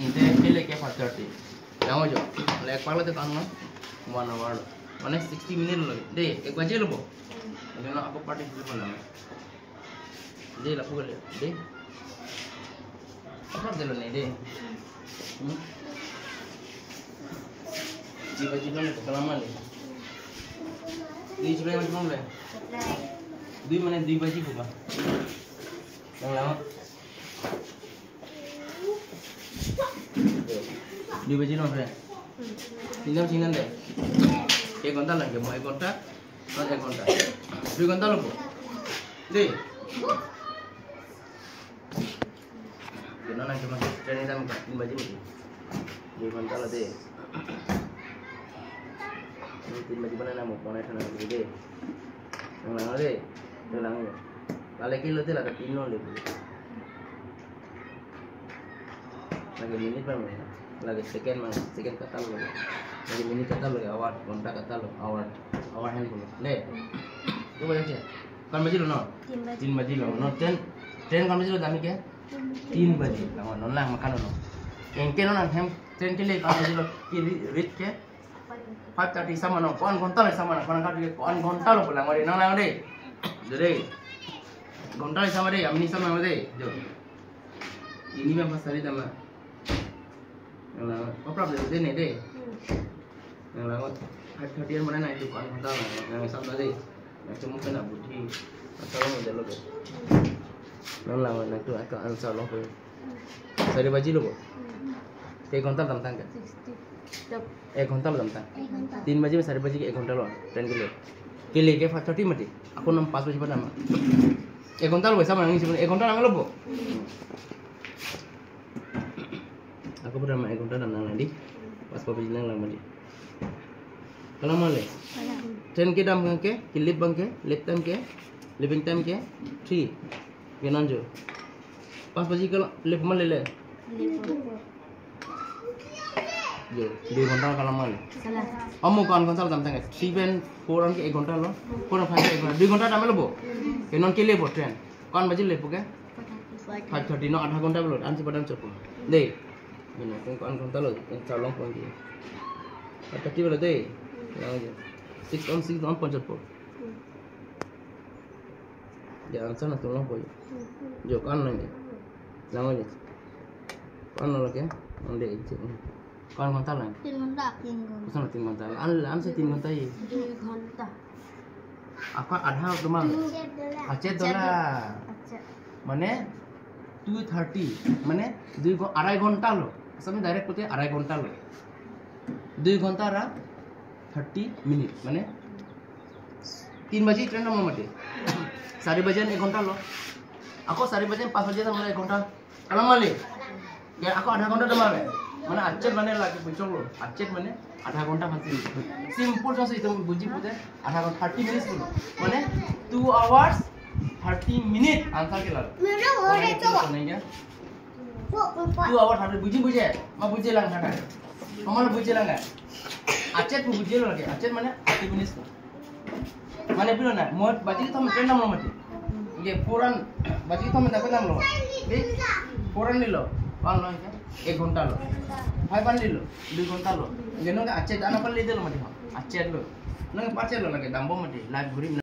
Inte kele ke 5:30. Jangan jo. Lek pala te tang 1 hour. Mane 60 minute lagi. De, ek baje lobo. Jangan aku participate pala. De lapu kali. De. Apa delo ne de? Ji baje lo ne kelama le. Di sebelah macam mana le? Dui mana dui baje buka. Yang lama. Dui baje lo apa? Tinggal sini deh. 1 घंटा लगे मैं 1 घंटा और 1 घंटा 2 घंटा लगो दे kenapa cuma training sama 3 baju ni 2 घंटा lah deh ini 3 baju mana nama pone sana deh yang lang deh yang lang kali kilo tu lah 3 nol deh lagi minit apa lagi second mana second kata lo lagi minit kata lo awal घंटा kata lo awal hand lo le tu boleh sih kan baju lo no 3 baju lo no train kan baju lo dami ke 3 baju lah no lang makan lo yang ke no nang hem train ke le kan baju lo ki reach ke 5:30 sama no kon घंटा le sama no kon घंटा lo pulang mari nang lang deh jadi घंटा le sama deh amni sama deh jo ini memang sari sama yang lain apa problem deh nih deh yang lain 5:30 mana naik dukaan घंटा yang sama deh yang cuma kena budi asal lo jalan lo yang lain naik tu agak ansal lo pun sari baju lo bu 1 घंटा dalam tangga 1 घंटा dalam tangga 3 बजे में सारे बजे के 1 घंटा लो train के लिए के 5:30 मत aku 5 बजे pada nama 1 घंटा lo sama nangis 1 घंटा nang lo bu aku bernama 1 घंटा nang lagi pas papa bilang lang mali kalau male train ke dam ke kilip bang ke left time ke living time ke 3 genan jo 5 बजे kalau left male le jo 2 घंटा kalau male amu kan konsal dam tang 3 4 an ke 1 घंटा लो 4 5 1 घंटा 2 घंटा dam lo bo kenon ke le bo train kan बजे le ke 5:30 no आधा घंटा बोलो ANSI पड़न चपो they Mana kau kan tahu loh, calon kau ni. Apa tiba lah deh, yang aja. 6 on punch up. Jangan sana tolong kau. Jo kan lagi, yang aja. Kan lagi, ande itu. Kan tahu lah. 3 घंटा Sana 3 घंटा. An se 3 घंटा ये. 2 घंटा. Aku ada rumah. Aceh dolar. Mana 2:30 माने 2.5 घंटा लो समय direct होते 2.5 घंटा लो 2 घंटा रा 30 मिनट माने 3 बजे ट्रेन नंबर मटे 4 बजे 1 घंटा लो aku 4 बजे 5 बजे तक 1 घंटा kalau mali ya aku आधा घंटा दमावे माने अच्छे माने लागे बिचो लो अच्छे माने आधा घंटा फंसी सिंपल सा itu बुझी पुते आधा घंटा 30 मिनट बोलो माने 2 hours 30 minute आंसर के लाल नहीं क्या 2 hours 30 बुझे मैं बुझे लंगा था हमारा बुझे लंगा अच्छे तो बुझे लगे अच्छे माने 30 minutes माने बिलो ना मोट बाजी तो हम ट्रेन नाम लो मत ये पूरन बाजी तो हम दापे नाम लो पूरन ले लो पान लो क्या 1 घंटा लो 5 पान ले लो 2 घंटा लो जेनो का अच्छे दाना पर ले दे लो मत अच्छे लो नंगे पाचे लो लगे दाम्बो मत लाइव घुरी